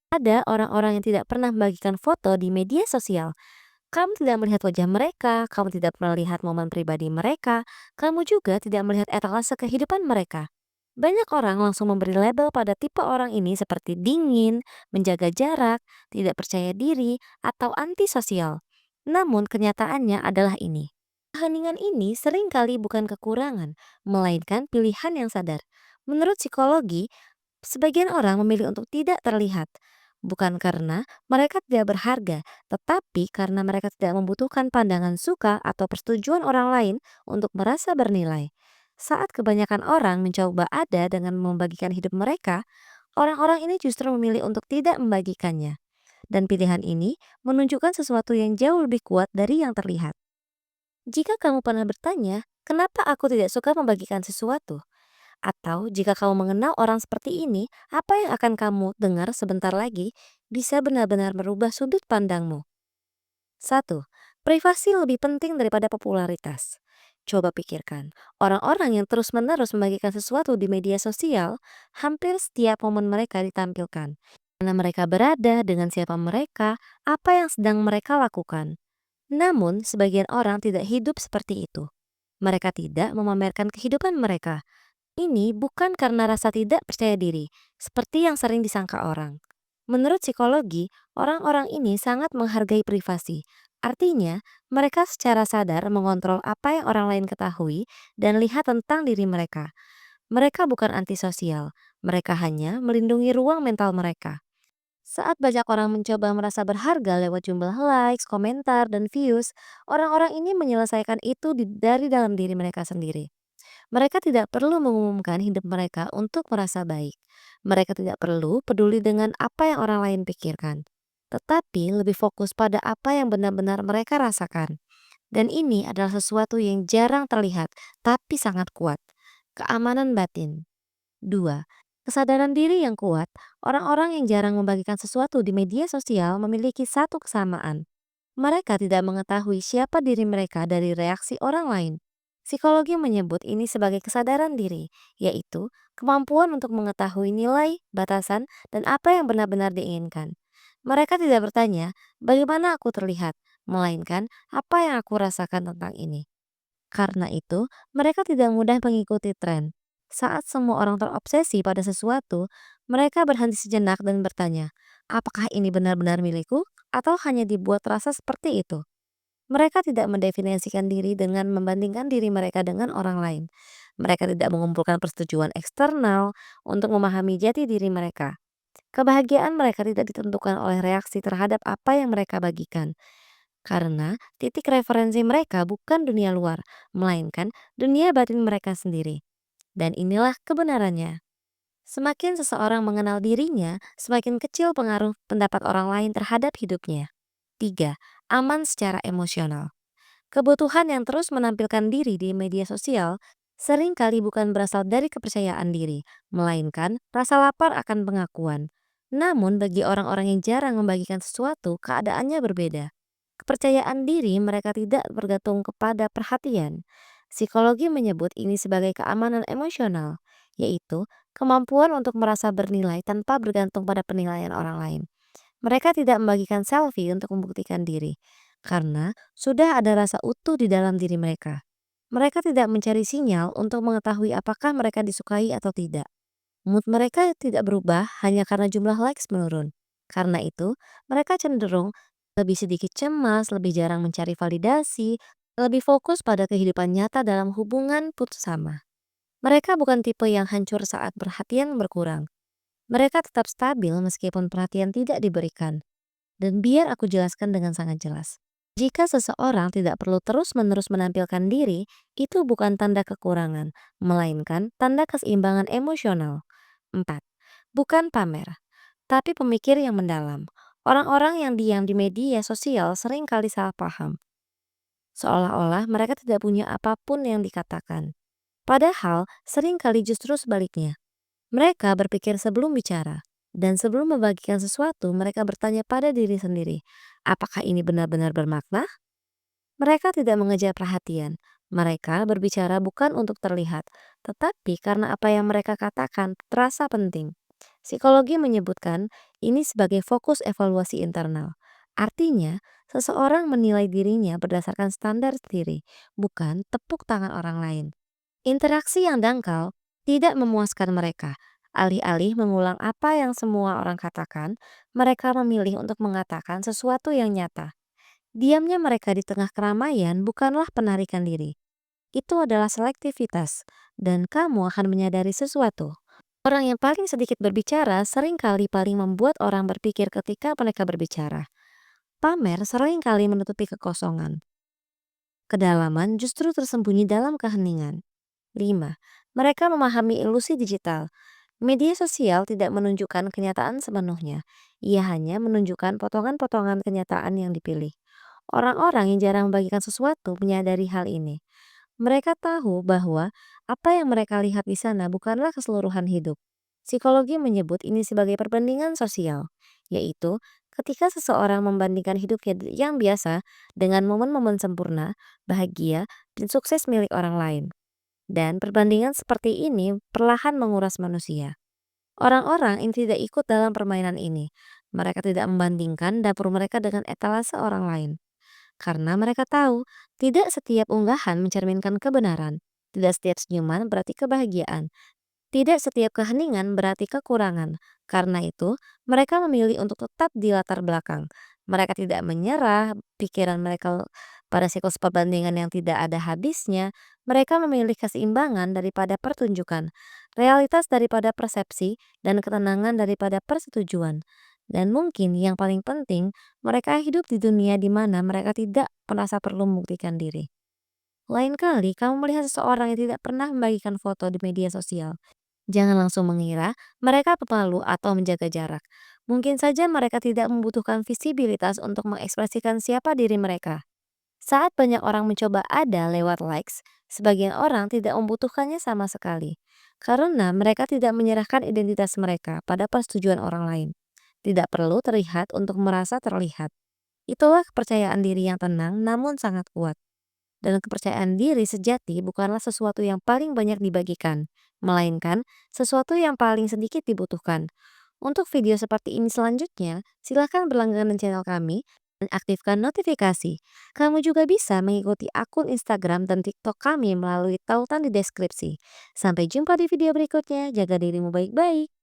Ada orang-orang yang tidak pernah membagikan foto di media sosial. Kamu tidak melihat wajah mereka, kamu tidak pernah lihat momen pribadi mereka, kamu juga tidak melihat etalase kehidupan mereka. Banyak orang langsung memberi label pada tipe orang ini seperti dingin, menjaga jarak, tidak percaya diri, atau antisosial. Namun kenyataannya adalah ini. Keheningan ini seringkali bukan kekurangan, melainkan pilihan yang sadar. Menurut psikologi, sebagian orang memilih untuk tidak terlihat, bukan karena mereka tidak berharga, tetapi karena mereka tidak membutuhkan pandangan suka atau persetujuan orang lain untuk merasa bernilai. Saat kebanyakan orang mencoba ada dengan membagikan hidup mereka, orang-orang ini justru memilih untuk tidak membagikannya. Dan pilihan ini menunjukkan sesuatu yang jauh lebih kuat dari yang terlihat. Jika kamu pernah bertanya, kenapa aku tidak suka membagikan sesuatu? Atau jika kamu mengenal orang seperti ini, apa yang akan kamu dengar sebentar lagi bisa benar-benar merubah sudut pandangmu. Satu, privasi lebih penting daripada popularitas. Coba pikirkan, orang-orang yang terus-menerus membagikan sesuatu di media sosial, hampir setiap momen mereka ditampilkan. Mana mereka berada, dengan siapa mereka, apa yang sedang mereka lakukan. Namun, sebagian orang tidak hidup seperti itu. Mereka tidak memamerkan kehidupan mereka. Ini bukan karena rasa tidak percaya diri, seperti yang sering disangka orang. Menurut psikologi, orang-orang ini sangat menghargai privasi. Artinya, mereka secara sadar mengontrol apa yang orang lain ketahui dan lihat tentang diri mereka. Mereka bukan antisosial, mereka hanya melindungi ruang mental mereka. Saat banyak orang mencoba merasa berharga lewat jumlah likes, komentar, dan views, orang-orang ini menyelesaikan itu dari dalam diri mereka sendiri. Mereka tidak perlu mengumumkan hidup mereka untuk merasa baik. Mereka tidak perlu peduli dengan apa yang orang lain pikirkan, tetapi lebih fokus pada apa yang benar-benar mereka rasakan. Dan ini adalah sesuatu yang jarang terlihat, tapi sangat kuat. Keamanan batin. 2. Kesadaran diri yang kuat. Orang-orang yang jarang membagikan sesuatu di media sosial memiliki satu kesamaan. Mereka tidak mengetahui siapa diri mereka dari reaksi orang lain. Psikologi menyebut ini sebagai kesadaran diri, yaitu kemampuan untuk mengetahui nilai, batasan, dan apa yang benar-benar diinginkan. Mereka tidak bertanya, bagaimana aku terlihat, melainkan apa yang aku rasakan tentang ini. Karena itu, mereka tidak mudah mengikuti tren. Saat semua orang terobsesi pada sesuatu, mereka berhenti sejenak dan bertanya, apakah ini benar-benar milikku atau hanya dibuat rasa seperti itu? Mereka tidak mendefinisikan diri dengan membandingkan diri mereka dengan orang lain. Mereka tidak mengumpulkan persetujuan eksternal untuk memahami jati diri mereka. Kebahagiaan mereka tidak ditentukan oleh reaksi terhadap apa yang mereka bagikan. Karena titik referensi mereka bukan dunia luar, melainkan dunia batin mereka sendiri. Dan inilah kebenarannya. Semakin seseorang mengenal dirinya, semakin kecil pengaruh pendapat orang lain terhadap hidupnya. 3. Aman secara emosional. Kebutuhan yang terus menampilkan diri di media sosial seringkali bukan berasal dari kepercayaan diri, melainkan rasa lapar akan pengakuan. Namun bagi orang-orang yang jarang membagikan sesuatu, keadaannya berbeda. Kepercayaan diri mereka tidak bergantung kepada perhatian. Psikologi menyebut ini sebagai keamanan emosional, yaitu kemampuan untuk merasa bernilai tanpa bergantung pada penilaian orang lain. Mereka tidak membagikan selfie untuk membuktikan diri, karena sudah ada rasa utuh di dalam diri mereka. Mereka tidak mencari sinyal untuk mengetahui apakah mereka disukai atau tidak. Mood mereka tidak berubah hanya karena jumlah likes menurun. Karena itu, mereka cenderung lebih sedikit cemas, lebih jarang mencari validasi, lebih fokus pada kehidupan nyata dalam hubungan putus sama. Mereka bukan tipe yang hancur saat perhatian berkurang. Mereka tetap stabil meskipun perhatian tidak diberikan. Dan biar aku jelaskan dengan sangat jelas. Jika seseorang tidak perlu terus-menerus menampilkan diri, itu bukan tanda kekurangan, melainkan tanda keseimbangan emosional. 4. Bukan pamer, tapi pemikir yang mendalam. Orang-orang yang diam di media sosial sering kali salah paham, seolah-olah mereka tidak punya apapun yang dikatakan. Padahal sering kali justru sebaliknya. Mereka berpikir sebelum bicara, dan sebelum membagikan sesuatu mereka bertanya pada diri sendiri, apakah ini benar-benar bermakna? Mereka tidak mengejar perhatian. Mereka berbicara bukan untuk terlihat, tetapi karena apa yang mereka katakan terasa penting. Psikologi menyebutkan ini sebagai fokus evaluasi internal. Artinya, seseorang menilai dirinya berdasarkan standar sendiri, bukan tepuk tangan orang lain. Interaksi yang dangkal tidak memuaskan mereka. Alih-alih mengulang apa yang semua orang katakan, mereka memilih untuk mengatakan sesuatu yang nyata. Diamnya mereka di tengah keramaian bukanlah penarikan diri. Itu adalah selektivitas, dan kamu akan menyadari sesuatu. Orang yang paling sedikit berbicara seringkali paling membuat orang berpikir ketika mereka berbicara. Pamer seringkali menutupi kekosongan. Kedalaman justru tersembunyi dalam keheningan. 5. Mereka memahami ilusi digital. Media sosial tidak menunjukkan kenyataan sepenuhnya. Ia hanya menunjukkan potongan-potongan kenyataan yang dipilih. Orang-orang yang jarang membagikan sesuatu menyadari hal ini. Mereka tahu bahwa apa yang mereka lihat di sana bukanlah keseluruhan hidup. Psikologi menyebut ini sebagai perbandingan sosial, yaitu ketika seseorang membandingkan hidupnya yang biasa dengan momen-momen sempurna, bahagia, dan sukses milik orang lain. Dan perbandingan seperti ini perlahan menguras manusia. Orang-orang yang tidak ikut dalam permainan ini. Mereka tidak membandingkan dapur mereka dengan etalase orang lain. Karena mereka tahu, tidak setiap unggahan mencerminkan kebenaran. Tidak setiap senyuman berarti kebahagiaan. Tidak setiap keheningan berarti kekurangan. Karena itu, mereka memilih untuk tetap di latar belakang. Mereka tidak menyerah pikiran mereka pada siklus perbandingan yang tidak ada habisnya. Mereka memilih keseimbangan daripada pertunjukan, realitas daripada persepsi, dan ketenangan daripada persetujuan. Dan mungkin yang paling penting, mereka hidup di dunia di mana mereka tidak merasa perlu membuktikan diri. Lain kali kamu melihat seseorang yang tidak pernah membagikan foto di media sosial, jangan langsung mengira mereka pemalu atau menjaga jarak. Mungkin saja mereka tidak membutuhkan visibilitas untuk mengekspresikan siapa diri mereka. Saat banyak orang mencoba ada lewat likes, sebagian orang tidak membutuhkannya sama sekali. Karena mereka tidak menyerahkan identitas mereka pada persetujuan orang lain. Tidak perlu terlihat untuk merasa terlihat. Itulah kepercayaan diri yang tenang namun sangat kuat. Dan kepercayaan diri sejati bukanlah sesuatu yang paling banyak dibagikan, melainkan sesuatu yang paling sedikit dibutuhkan. Untuk video seperti ini selanjutnya, silakan berlangganan channel kami dan aktifkan notifikasi. Kamu juga bisa mengikuti akun Instagram dan TikTok kami melalui tautan di deskripsi. Sampai jumpa di video berikutnya, jaga dirimu baik-baik.